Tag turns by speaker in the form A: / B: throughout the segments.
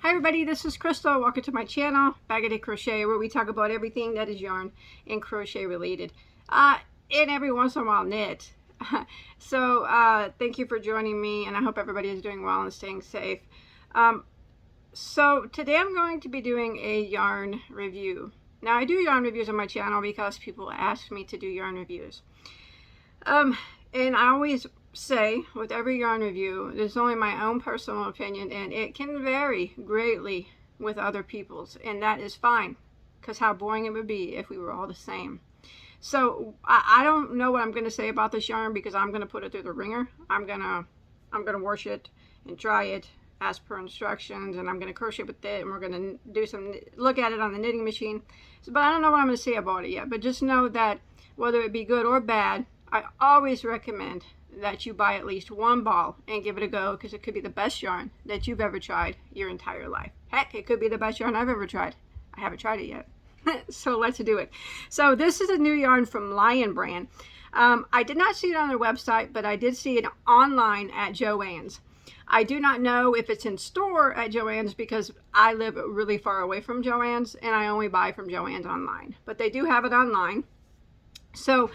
A: Hi everybody, this is Crystal. Welcome to my channel, Bagoday Crochet, where we talk about everything that is yarn and crochet related. And every once in a while knit. So thank you for joining me, and I hope everybody is doing well and staying safe. So today I'm going to be doing a yarn review. Now I do yarn reviews on my channel because people ask me to do yarn reviews. And I always say with every yarn review, there's only my own personal opinion, and it can vary greatly with other people's, and that is fine, because how boring it would be if we were all the same. So I don't know what I'm going to say about this yarn, because I'm going to put it through the ringer. I'm gonna wash it and dry it as per instructions, and I'm going to crochet with it, and we're going to do some look at it on the knitting machine. So, but I don't know what I'm going to say about it yet. But just know that whether it be good or bad, I always recommend that you buy at least one ball and give it a go, because it could be the best yarn that you've ever tried your entire life. Heck, it could be the best yarn I've ever tried. I haven't tried it yet. So let's do it. So this is a new yarn from Lion Brand. I did not see it on their website, but I did see it online at Joann's. I do not know if it's in store at Joann's, because I live really far away from Joann's and I only buy from Joann's online, but they do have it online. So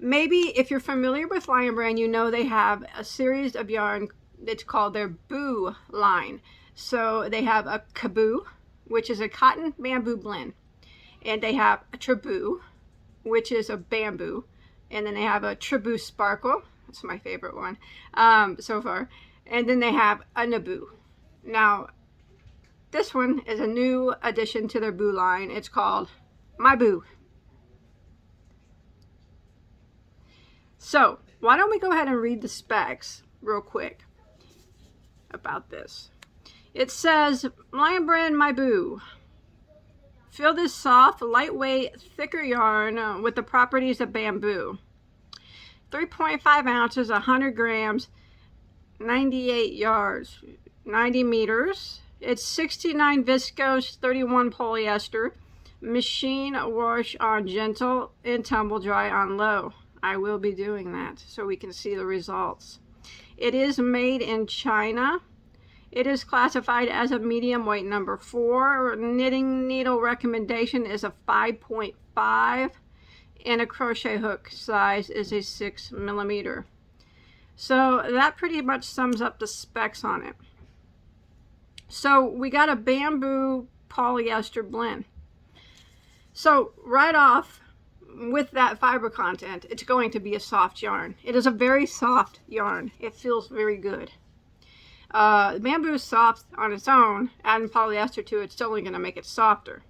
A: maybe if you're familiar with Lion Brand, you know they have a series of yarn that's called their Boo line. So they have a Kaboo, which is a cotton bamboo blend, and they have a Traboo, which is a bamboo, and then they have a Traboo Sparkle. That's my favorite one so far. And then they have a Naboo. Now this one is a new addition to their Boo line. It's called My Boo. So why don't we go ahead and read the specs real quick about this. It says, Lion Brand My Boo. Feel this soft, lightweight, thicker yarn with the properties of bamboo. 3.5 ounces, 100 grams, 98 yards, 90 meters. It's 69 viscose, 31 polyester. Machine wash on gentle and tumble dry on low. I will be doing that so we can see the results. It is made in China. It is classified as a medium weight number 4. Knitting needle recommendation is a 5.5, and a crochet hook size is a 6 millimeter. So that pretty much sums up the specs on it. So we got a bamboo polyester blend. So right off, with that fiber content, it's going to be a soft yarn. It is a very soft yarn. It feels very good. Bamboo is soft on its own. Adding polyester to it's only going to make it softer.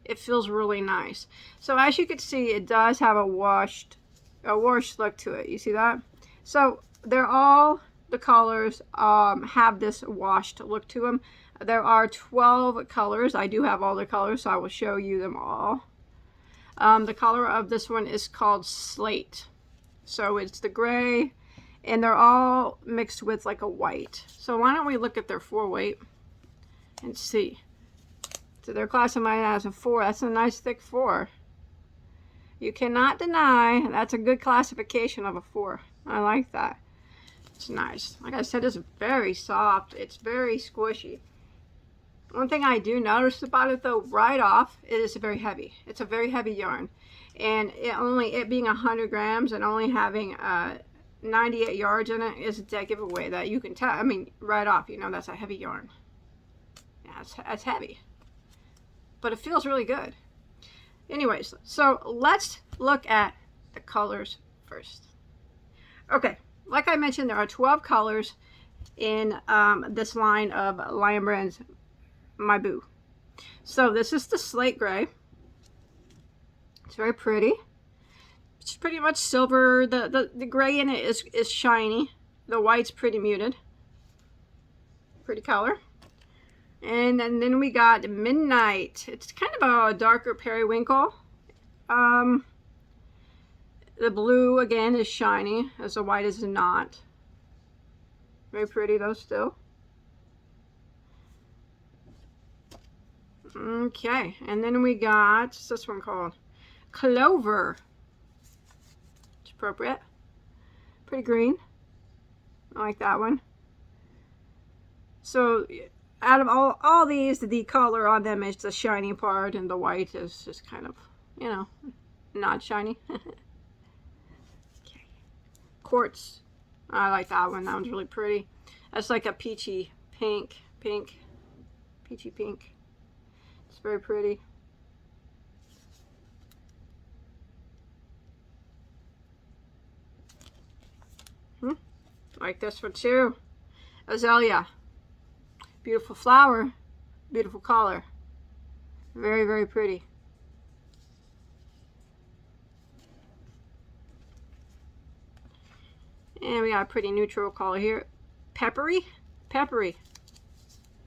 A: It feels really nice. So as you can see, it does have a washed look to it. You see that? So they're all, the colors have this washed look to them. There are 12 colors. I do have all the colors, so I will show you them all. The color of this one is called Slate. So it's the gray, and they're all mixed with like a white. So why don't we look at their 4 weight and see. So they're classified as a 4. That's a nice thick 4. You cannot deny that's a good classification of a 4. I like that. It's nice. Like I said, it's very soft. It's very squishy. One thing I do notice about it though, right off, it is very heavy. It's a very heavy yarn, and it being 100 grams and only having 98 yards in it is a dead giveaway. That you can tell. I mean, right off, you know that's a heavy yarn. Yeah, it's heavy, but it feels really good. Anyways, so let's look at the colors first. Okay, like I mentioned, there are 12 colors in this line of Lion Brand's My Boo. So this is the slate gray. It's very pretty. It's pretty much silver. The gray in it is shiny. The white's pretty muted. Pretty color. And then we got Midnight. It's kind of a darker periwinkle. The blue again is shiny, as the white is not. Very pretty though still. Okay, and then we got, what's this one called? Clover. It's appropriate. Pretty green. I like that one. So out of all these, the color on them is the shiny part, and the white is just kind of, you know, not shiny. Okay. Quartz. I like that one. That one's really pretty. That's like a peachy pink. Peachy pink. It's very pretty. Like this one too. Azalea. Beautiful flower. Beautiful color. Very, very pretty. And we got a pretty neutral color here. Peppery. Peppery.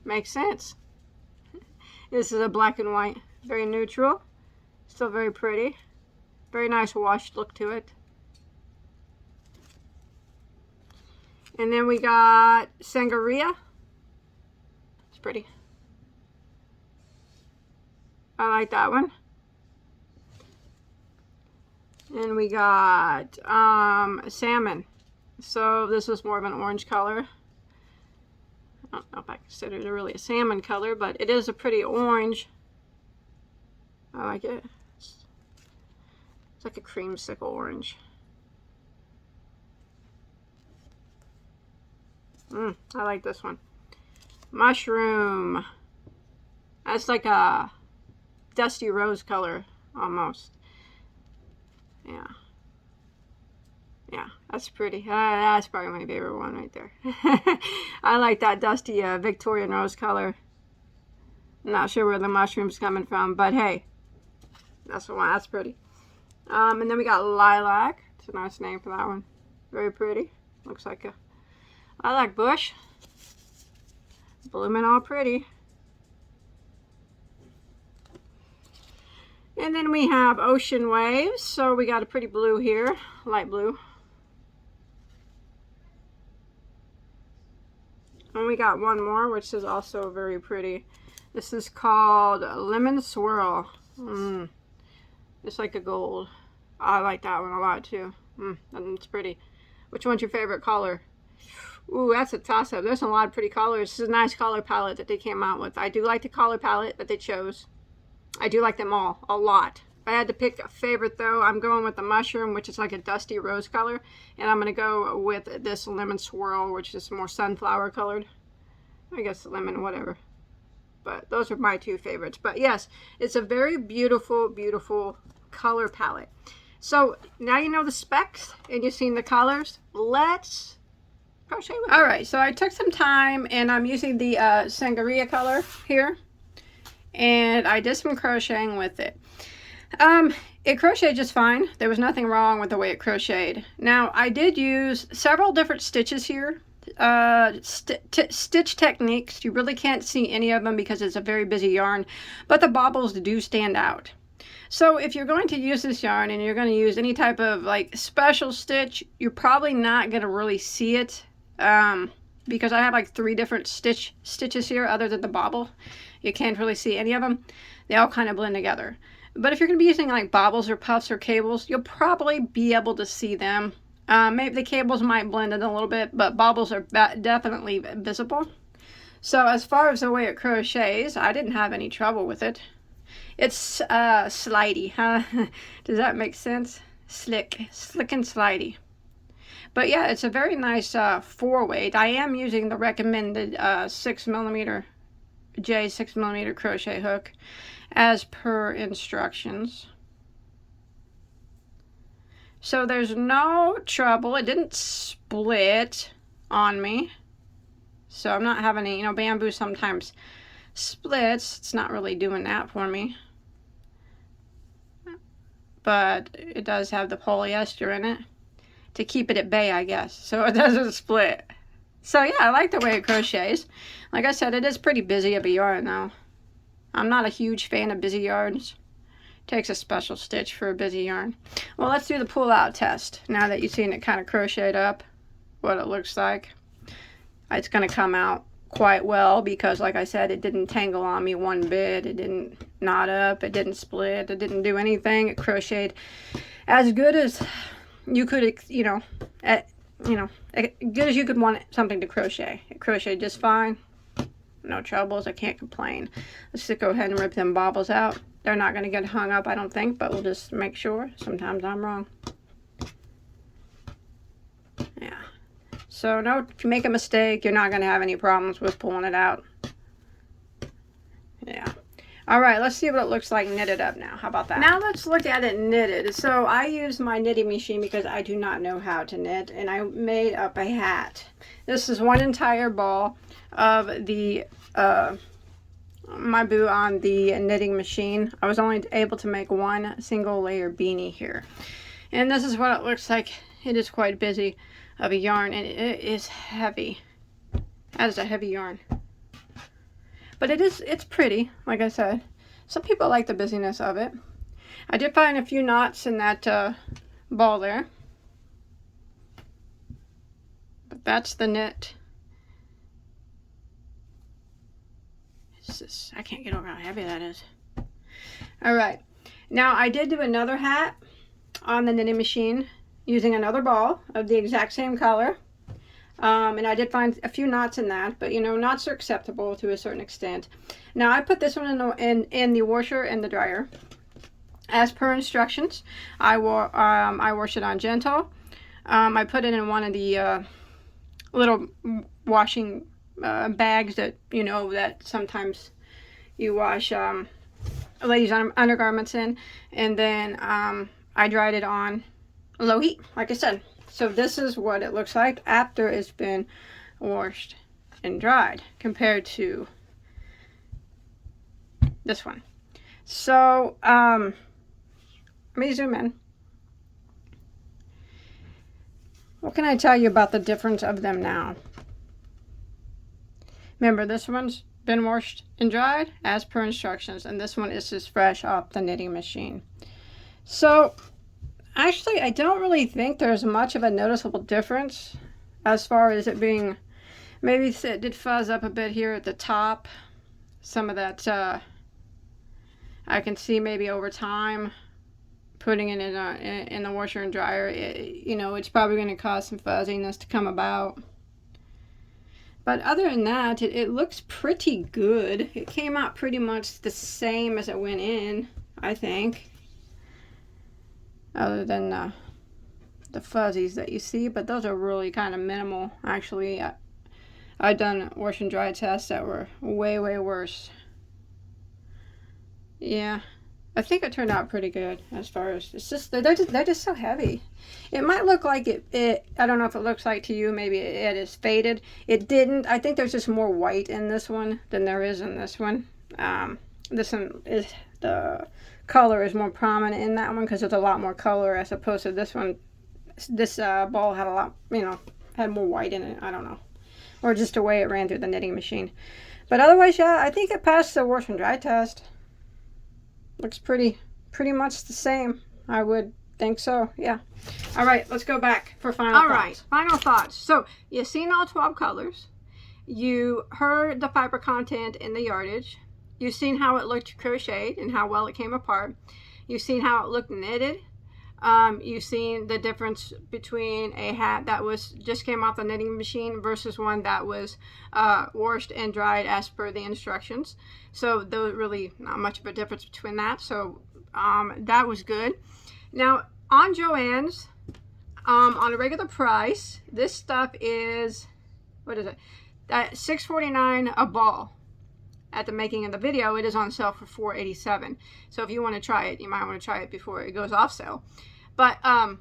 A: Makes sense. This is a black and white. Very neutral. Still very pretty. Very nice washed look to it. And then we got Sangria. It's pretty. I like that one. And we got Salmon. So this is more of an orange color. I don't know if I consider it really a salmon color, but it is a pretty orange. I like it. It's like a creamsicle orange. I like this one. Mushroom. That's like a dusty rose color almost. Yeah. Yeah, that's pretty. That's probably my favorite one right there. I like that dusty Victorian rose color. Not sure where the mushroom's coming from, but hey, that's the one. That's pretty. And then we got Lilac. It's a nice name for that one. Very pretty. Looks like a lilac bush. Blooming all pretty. And then we have Ocean Waves. So we got a pretty blue here. Light blue. And we got one more, which is also very pretty. This is called Lemon Swirl. It's like a gold. I like that one a lot too. It's pretty. Which one's your favorite color? Ooh, that's a toss-up. There's a lot of pretty colors. This is a nice color palette that they came out with. I do like the color palette that they chose. I do like them all a lot. If I had to pick a favorite though, I'm going with the mushroom, which is like a dusty rose color. And I'm going to go with this lemon swirl, which is more sunflower colored. I guess lemon, whatever. But those are my two favorites. But yes, it's a very beautiful, beautiful color palette. So now you know the specs and you've seen the colors. Let's crochet with it. All right, so I took some time and I'm using the Sangria color here. And I did some crocheting with it. It crocheted just fine. There was nothing wrong with the way it crocheted. Now, I did use several different stitches here. Stitch techniques. You really can't see any of them because it's a very busy yarn. But the bobbles do stand out. So if you're going to use this yarn and you're going to use any type of like special stitch, you're probably not going to really see it. Because I have like 3 different stitches here other than the bobble. You can't really see any of them. They all kind of blend together. But if you're going to be using like bobbles or puffs or cables, you'll probably be able to see them. Maybe the cables might blend in a little bit, but bobbles are definitely visible. So as far as the way it crochets, I didn't have any trouble with it. It's slidey, huh? Does that make sense? Slick and slidey. But yeah, it's a very nice 4-weight. I am using the recommended 6mm J6mm crochet hook as per instructions. So there's no trouble. It didn't split on me. So I'm not having any, you know, bamboo sometimes splits. It's not really doing that for me. But it does have the polyester in it to keep it at bay, I guess. So it doesn't split. So yeah, I like the way it crochets. Like I said, it is pretty busy of a yarn though. I'm not a huge fan of busy yarns. Takes a special stitch for a busy yarn. Well, let's do the pull out test. Now that you've seen it kind of crocheted up, what it looks like. It's going to come out quite well because, like I said, it didn't tangle on me one bit. It didn't knot up. It didn't split. It didn't do anything. It crocheted as good as you could, good as you could want something to crochet. It crocheted just fine. no troubles. I can't complain. Let's just go ahead and rip them bobbles out. They're not going to get hung up, I don't think, but we'll just make sure. Sometimes I'm wrong. Yeah. So no, if you make a mistake, you're not going to have any problems with pulling it out. Yeah. All right, let's see what it looks like knitted up now. How about that? Now let's look at it knitted. So I use my knitting machine because I do not know how to knit, and I made up a hat. This is one entire ball of the my boo on the knitting machine. I was only able to make one single layer beanie here. And this is what it looks like. It is quite busy of a yarn, and it is heavy. That is a heavy yarn. But it's pretty, like I said. Some people like the busyness of it. I did find a few knots in that ball there. But that's the knit. It's just, I can't get over how heavy that is. Alright. Now I did do another hat on the knitting machine using another ball of the exact same color. And I did find a few knots in that, but you know, knots are acceptable to a certain extent. Now I put this one in the washer and the dryer as per instructions. I wash it on gentle. I put it in one of the little washing bags that, you know, that sometimes you wash ladies' undergarments in, and then I dried it on low heat, like I said. So this is what it looks like after it's been washed and dried compared to this one. So let me zoom in. What can I tell you about the difference of them now? Remember, this one's been washed and dried as per instructions, and this one is just fresh off the knitting machine. So actually, I don't really think there's much of a noticeable difference as far as it being, maybe it did fuzz up a bit here at the top. Some of that I can see maybe over time putting it in the washer and dryer, you know, it's probably going to cause some fuzziness to come about. But other than that, it looks pretty good. It came out pretty much the same as it went in, I think. Other than the fuzzies that you see, but those are really kind of minimal. Actually, I've done wash and dry tests that were way worse. Yeah, I think it turned out pretty good as far as, it's just they're just so heavy. It might look like it I don't know if it looks like to you, maybe it is faded. It didn't. I think there's just more white in this one than there is in this one. This one is, the color is more prominent in that one because there's a lot more color as opposed to this one. This ball had a lot, you know, had more white in it. I don't know, or just the way it ran through the knitting machine. But otherwise, yeah, I think it passed the wash and dry test. Looks pretty much the same. I would think so. Yeah. All right, let's go back for final thoughts. All right, final thoughts. So you've seen all 12 colors. You heard the fiber content in the yardage. You've seen how it looked crocheted and how well it came apart. You've seen how it looked knitted. You've seen the difference between a hat that just came off the knitting machine versus one that was washed and dried as per the instructions. So there was really not much of a difference between that. So that was good. Now on Joann's, on a regular price, this stuff is, what is it? $6.49 a ball. At the making of the video, it is on sale for $4.87. So if you want to try it, you might want to try it before it goes off sale. But a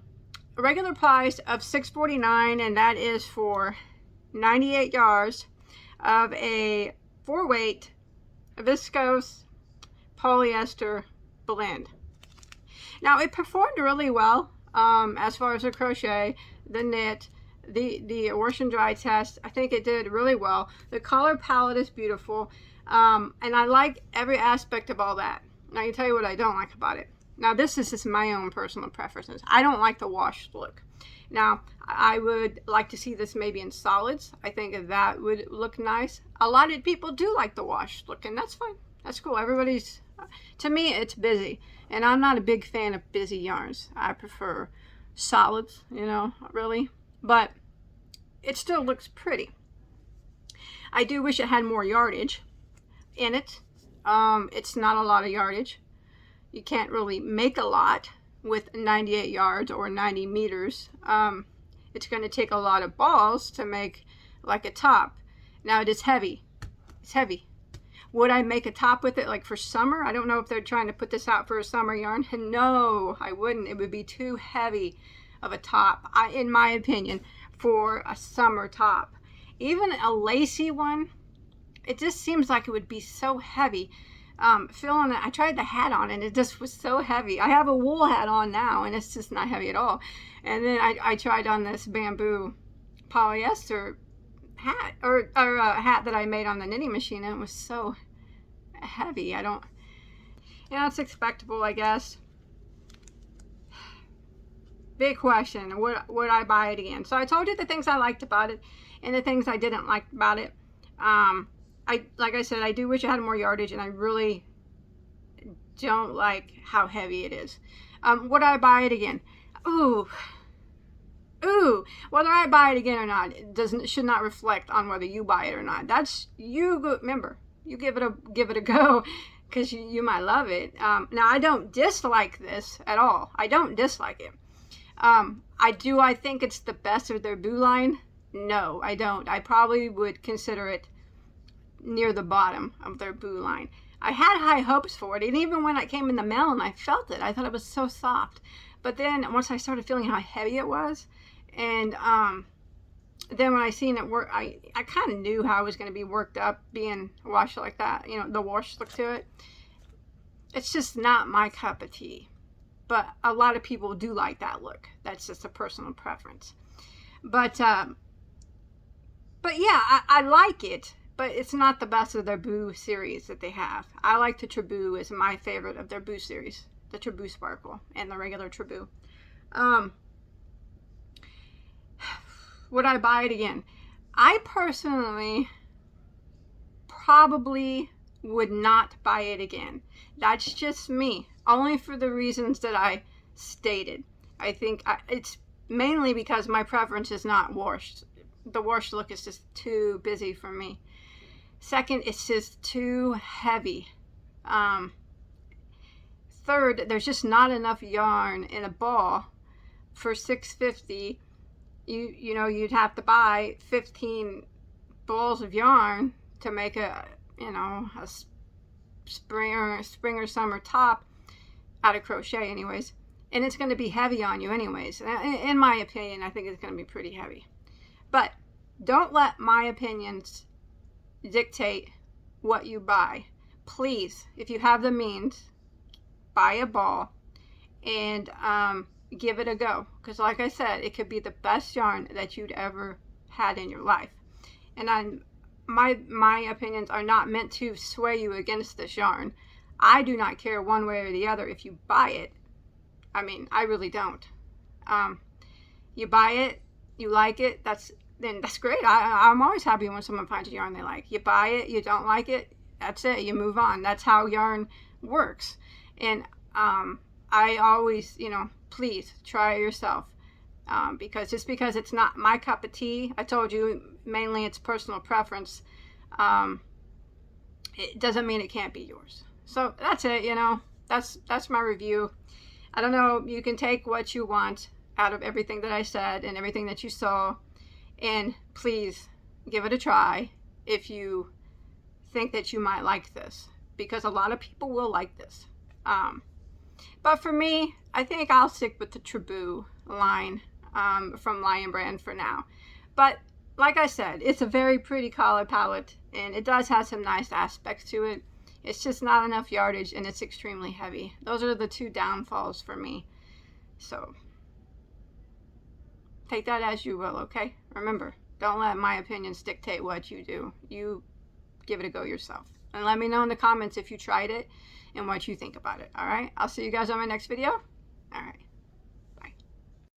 A: regular price of $6.49, and that is for 98 yards of a 4-weight viscose polyester blend. Now it performed really well as far as the crochet, the knit, the wash and dry test. I think it did really well. The color palette is beautiful. And I like every aspect of all that. Now, I can tell you what I don't like about it. Now, this is just my own personal preferences. I don't like the washed look. Now, I would like to see this maybe in solids. I think that would look nice. A lot of people do like the washed look, and that's fine. That's cool. Everybody's, to me, it's busy. And I'm not a big fan of busy yarns. I prefer solids, you know, really. But it still looks pretty. I do wish it had more yardage in it. It's not a lot of yardage. You can't really make a lot with 98 yards or 90 meters. It's going to take a lot of balls to make like a top. Now it is heavy. It's heavy. Would I make a top with it like for summer? I don't know if they're trying to put this out for a summer yarn. No, I wouldn't. It would be too heavy of a top, in my opinion, for a summer top. Even a lacy one, it just seems like it would be so heavy. Feeling it, I tried the hat on and it just was so heavy. I have a wool hat on now and it's just not heavy at all. And then I tried on this bamboo polyester hat or a hat that I made on the knitting machine, and it was so heavy. It's expectable, I guess. Big question, would I buy it again? So I told you the things I liked about it and the things I didn't like about it. Like I said, I do wish it had more yardage, and I really don't like how heavy it is. Would I buy it again? Ooh, whether I buy it again or not, should not reflect on whether you buy it or not. That's you. Remember, you give it a go, because you might love it. Now I don't dislike this at all. I don't dislike it. I think it's the best of their Boo line? No, I don't. I probably would consider it near the bottom of their Boo line. I had high hopes for it, and even when it came in the mail and I felt it, I thought it was so soft. But then once I started feeling how heavy it was, and then when I seen it work, I kind of knew how it was going to be worked up, being washed like that. The wash look to it. It's just not my cup of tea. But a lot of people do like that look. That's just a personal preference. But yeah, I like it. But it's not the best of their Boo series that they have. I like the Triboo is my favorite of their Boo series. The Triboo Sparkle and the regular Triboo. Would I buy it again? I personally probably would not buy it again. That's just me. Only for the reasons that I stated. I think it's mainly because my preference is not washed. The washed look is just too busy for me. Second, it's just too heavy. Third, there's just not enough yarn in a ball for $6.50. You'd have to buy 15 balls of yarn to make a spring or summer top out of crochet anyways, and it's going to be heavy on you anyways. In my opinion, I think it's going to be pretty heavy. But don't let my opinions dictate what you buy. Please, if you have the means, buy a ball and give it a go, because like I said, it could be the best yarn that you'd ever had in your life. And my opinions are not meant to sway you against this yarn. I do not care one way or the other if you buy it. I mean, I really don't. You buy it, you like it, that's great. I'm always happy when someone finds a yarn they like. You buy it, you don't like it, that's it, you move on. That's how yarn works. And I always, please try it yourself. Because just because it's not my cup of tea, I told you mainly it's personal preference, it doesn't mean it can't be yours. So that's it, that's my review. I don't know, you can take what you want out of everything that I said and everything that you saw, and please give it a try if you think that you might like this, because a lot of people will like this. But for me, I think I'll stick with the Triboo line from Lion Brand for now. But like I said, it's a very pretty color palette, and it does have some nice aspects to it. It's just not enough yardage, and it's extremely heavy. Those are the two downfalls for me. So take that as you will, okay? Remember, don't let my opinions dictate what you do. You give it a go yourself. And let me know in the comments if you tried it and what you think about it, all right? I'll see you guys on my next video. All right.